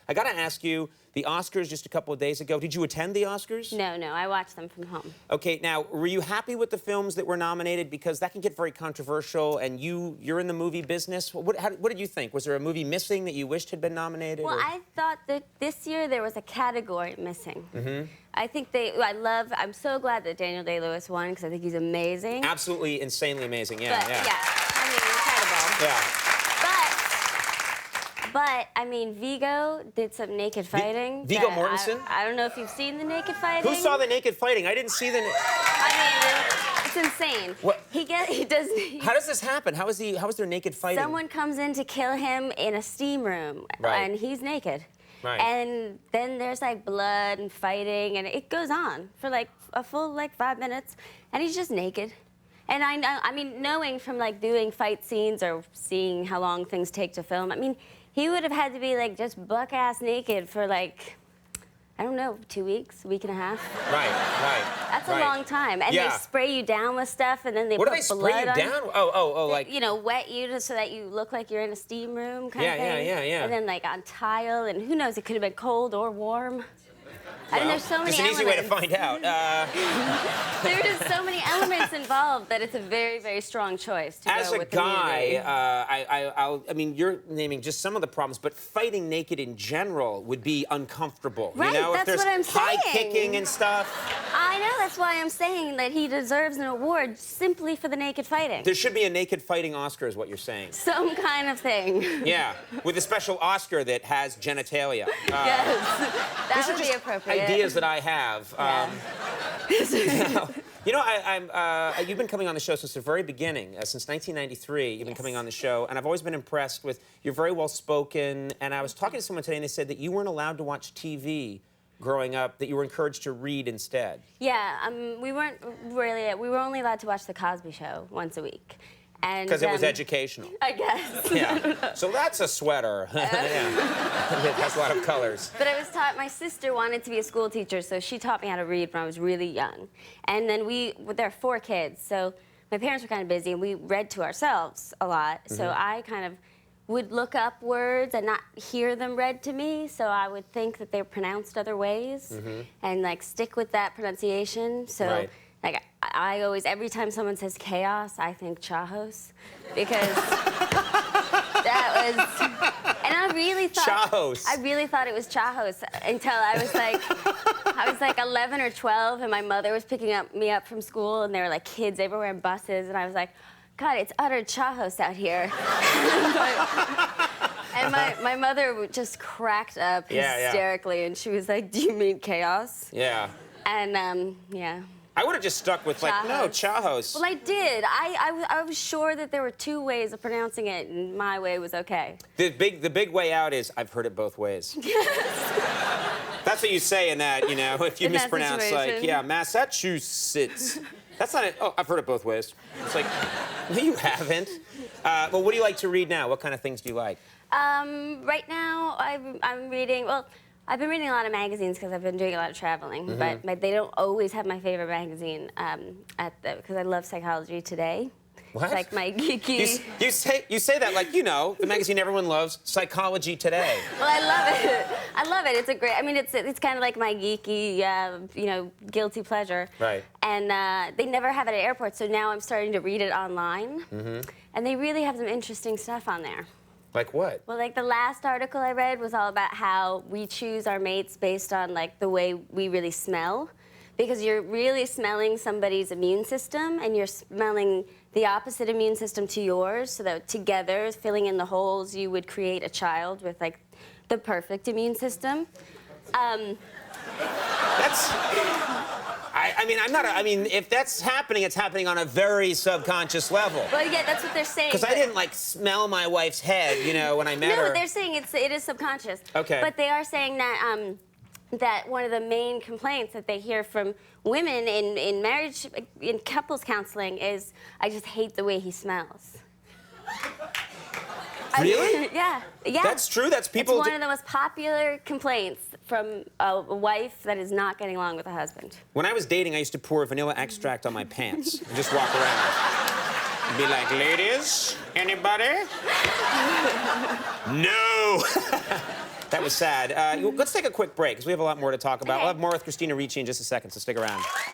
I gotta ask you, the Oscars just a couple of days ago, did you attend the Oscars? No, I watched them from home. Okay, now, were you happy with the films that were nominated? Because that can get very controversial, and you're in the movie business. What did you think? Was there a movie missing that you wished had been nominated? Well, or? I thought that this year there was a category missing. I think I'm so glad that Daniel Day-Lewis won, because I think he's amazing. Absolutely insanely amazing, yeah, But, yeah. I mean, incredible. Yeah. But I mean, Viggo did some naked fighting. Viggo Mortensen? I don't know if you've seen the naked fighting. Who saw the naked fighting? I didn't see the... I mean, it's insane. What? He does... How does this happen? How is there naked fighting? Someone comes in to kill him in a steam room, Right. and he's naked. Right. And then there's like blood and fighting, and it goes on for like a full 5 minutes, and he's just naked. And I mean, knowing from like doing fight scenes or seeing how long things take to film, I mean, he would have had to be like just buck-ass naked for like, I don't know, 2 weeks, week and a half. Right. That's a long time. And they spray you down with stuff, and then they What put do they spray you blood down? on. Oh, like... You know, wet you so that you look like you're in a steam room kind of thing. Yeah. And then like on tile, and who knows, it could have been cold or warm. I mean, there's so many elements. There's an easy way to find out. There are just so many elements involved that it's a very, very strong choice to As go a with the guy, I mean, you're naming just some of the problems, but fighting naked in general would be uncomfortable. Right, you know, that's if what I'm there's high saying. kicking and stuff. I know, that's why I'm saying that he deserves an award simply for the naked fighting. There should be a naked fighting Oscar, is what you're saying. Some kind of thing. Yeah, with a special Oscar that has genitalia. Yes, that would be appropriate. Ideas that I have. Yeah. You know, you've been coming on the show since the very beginning, since 1993. You've been coming on the show, and I've always been impressed with you're very well spoken. And I was talking to someone today, and they said that you weren't allowed to watch TV growing up; that you were encouraged to read instead. Yeah, we weren't really. We were only allowed to watch the Cosby Show once a week. Because it was educational. I guess. Yeah. So that's a sweater. Yeah. It has a lot of colors. But I was taught, my sister wanted to be a school teacher, so she taught me how to read when I was really young. And then there are 4 kids, so my parents were kind of busy, and we read to ourselves a lot. So I kind of would look up words and not hear them read to me, so I would think that they were pronounced other ways and like stick with that pronunciation. So like I always, every time someone says chaos, I think Chahos, because that was, and I really thought Chahos. I really thought it was Chahos until I was like 11 or 12, and my mother was picking me up from school, and there were like kids everywhere in buses, and I was like, God, it's utter Chahos out here. And my mother just cracked up hysterically, and she was like, do you mean chaos? Yeah. And yeah. I would have just stuck with, like, no, Chahos. Well, I did. I was sure that there were 2 ways of pronouncing it, and my way was okay. The big way out is, I've heard it both ways. That's what you say in that, you know, if you mispronounce, like, yeah, Massachusetts. That's not it. Oh, I've heard it both ways. It's like, no, you haven't. Well, what do you like to read now? What kind of things do you like? Right now, I'm reading, well, I've been reading a lot of magazines because I've been doing a lot of traveling, but they don't always have my favorite magazine because I love Psychology Today. What? It's like my geeky... You say that like, you know, the magazine everyone loves, Psychology Today. Well, I love it. I love it. It's a great... I mean, it's kind of like my geeky, you know, guilty pleasure. Right. And they never have it at airports, so now I'm starting to read it online. And they really have some interesting stuff on there. Like what? Well, like the last article I read was all about how we choose our mates based on like the way we really smell. Because you're really smelling somebody's immune system, and you're smelling the opposite immune system to yours, so that together, filling in the holes, you would create a child with like the perfect immune system. That's... I mean, if that's happening, it's happening on a very subconscious level. Well, yeah, that's what they're saying. Because I didn't, like, smell my wife's head, you know, when I met her. No, they're saying it is subconscious. Okay. But they are saying that that one of the main complaints that they hear from women in marriage, in couples counseling, is, I just hate the way he smells. Really? Yeah. That's true? That's people... It's one of the most popular complaints from a wife that is not getting along with a husband. When I was dating, I used to pour vanilla extract on my pants and just walk around. And be like, ladies, anybody? No! That was sad. Let's take a quick break, because we have a lot more to talk about. Okay. We'll have more with Christina Ricci in just a second, so stick around.